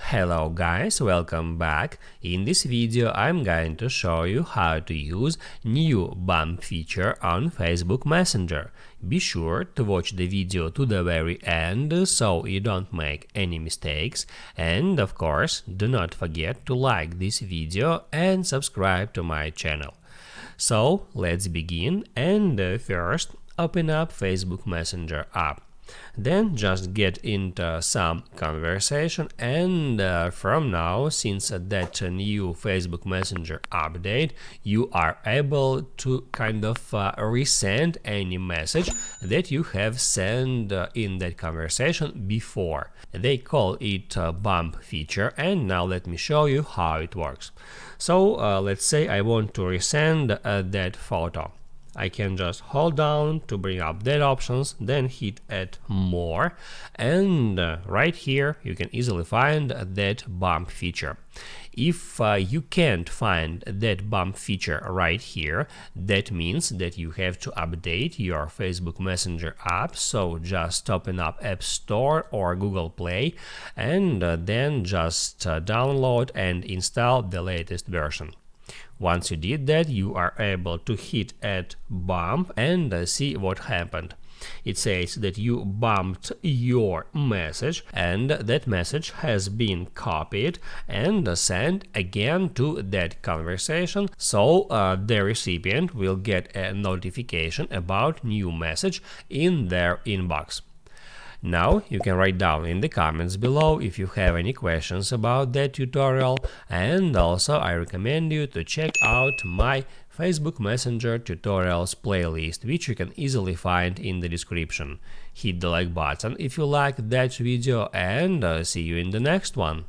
Hello guys, welcome back. In this video I'm going to show you how to use new bump feature on Facebook Messenger. Be sure to watch the video to the very end so you don't make any mistakes, and of course do not forget to like this video and subscribe to my channel. So let's begin, and first open up Facebook Messenger app. Then just get into some conversation, and from now, since that new Facebook Messenger update, you are able to kind of resend any message that you have sent in that conversation before. They call it bump feature, and now let me show you how it works. So let's say I want to resend that photo. I can just hold down to bring up that options, then hit add more, and right here you can easily find that bump feature. If you can't find that bump feature right here, that means that you have to update your Facebook Messenger app, so just open up App Store or Google Play and then just download and install the latest version. Once you did that, you are able to hit add bump and see what happened. It says that you bumped your message, and that message has been copied and sent again to that conversation, so the recipient will get a notification about new message in their inbox. Now you can write down in the comments below if you have any questions about that tutorial, and also I recommend you to check out my Facebook Messenger tutorials playlist, which you can easily find in the description. Hit the like button if you like that video, and see you in the next one.